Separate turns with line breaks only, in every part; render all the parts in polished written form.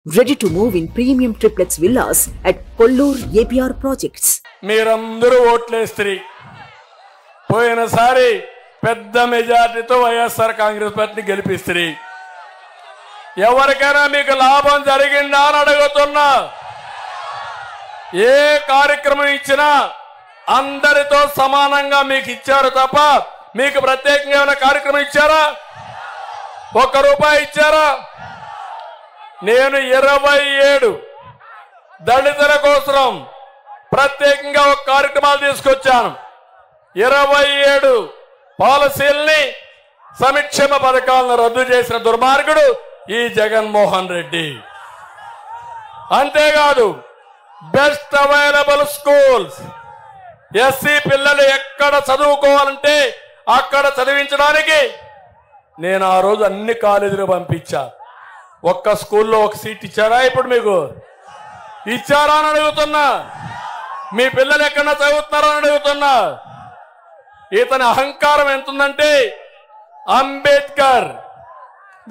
Ready to move in premium triplex villas at Kollur APR projects.
మీరందరూ ఓట్లేస్త్రీ పోయినసారి పెద్ద మెజారిటీతో వైఎస్ఆర్ కాంగ్రెస్ పార్టీని గెలిపిస్త్రీ ఎవరికైనా మీకు లాభం జరిగిందా అని అడుగుతున్నా ఏ కార్యక్రమం ఇచ్చినా అందరితో సమానంగా మీకు ఇచ్చారు తప్ప మీకు ప్రత్యేకంగా ఏమైనా కార్యక్రమం ఇచ్చారా ₹1 ఇచ్చారా నేను 27 దళితుల కోసం ప్రత్యేకంగా ఒక కార్యక్రమాలు తీసుకొచ్చాను 27 పాలసీల్ని సంక్షేమ పథకాలను రద్దు చేసిన దుర్మార్గుడు ఈ జగన్మోహన్ రెడ్డి అంతేకాదు బెస్ట్ అవైలబుల్ స్కూల్స్ ఎస్సీ పిల్లలు ఎక్కడ చదువుకోవాలంటే అక్కడ చదివించడానికి నేను ఆ రోజు అన్ని కాలేజీలు పంపించా ఒక్క స్కూల్లో ఒక సీట్ ఇచ్చారా ఇప్పుడు మీకు ఇచ్చారా అని అడుగుతున్నా మీ పిల్లలు ఎక్కడ చదువుతున్నారని అడుగుతున్నా ఇతని అహంకారం ఎంతుందంటే అంబేద్కర్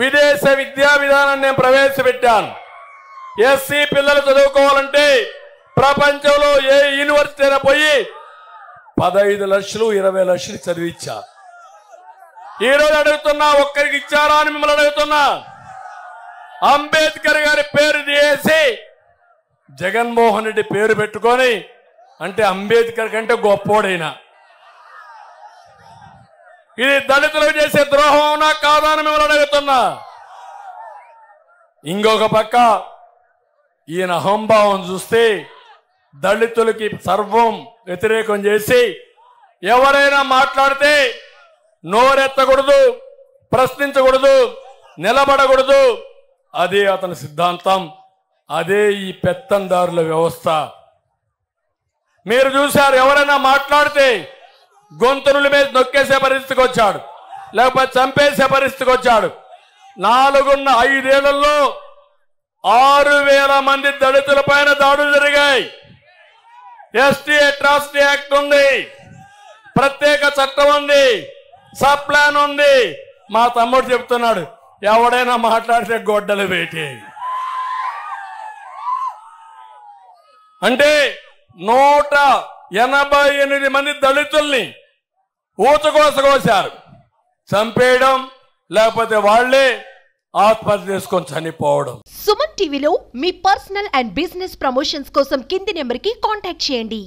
విదేశ విద్యా విధానాన్ని నేను ప్రవేశపెట్టాను ఎస్సీ పిల్లలు చదువుకోవాలంటే ప్రపంచంలో ఏ యూనివర్సిటీ అయినా పోయి 15 లక్షలు 20 లక్షలు చదివించా ఈరోజు అడుగుతున్నా ఒక్కరికి ఇచ్చారా అని మిమ్మల్ని అడుగుతున్నా అంబేద్కర్ గారి పేరు తీసి జగన్మోహన్ రెడ్డి పేరు పెట్టుకొని అంటే అంబేద్కర్ కంటే గొప్పోడైనా ఇది దళితులకు చేసే ద్రోహం అవునా కాదా అని మిమ్మల్ని అడుగుతున్నా ఇంకొక పక్క ఈయన అహంభావం చూస్తే దళితులకి సర్వం వ్యతిరేకం చేసి ఎవరైనా మాట్లాడితే నోరెత్తకూడదు ప్రశ్నించకూడదు నిలబడకూడదు అదే అతని సిద్ధాంతం అదే ఈ పెత్తందారుల వ్యవస్థ మీరు చూశారు ఎవరైనా మాట్లాడితే గొంతుల మీద నొక్కేసే పరిస్థితికి వచ్చాడు లేకపోతే చంపేసే పరిస్థితికి వచ్చాడు 5 ఏళ్లలో 6,000 మంది దళితుల పైన దాడులు జరిగాయి ఎస్టీ అట్రాసిటీ యాక్ట్ ఉంది ప్రత్యేక చట్టం ఉంది సబ్ ప్లాన్ ఉంది మా తమ్ముడు చెప్తున్నాడు ఎవడైనా మాట్లాడితే గొడ్డలు వేటి అంటే 188 మంది దళితుల్ని ఊచకోసకోసారు చంపేయడం లేకపోతే వాళ్లే ఆత్మహత్య చేసుకొని చనిపోవడం.
సుమన్ టీవీలో మీ పర్సనల్ అండ్ బిజినెస్ ప్రమోషన్స్ కోసం కింది నెంబర్కి కాంటాక్ట్ చేయండి.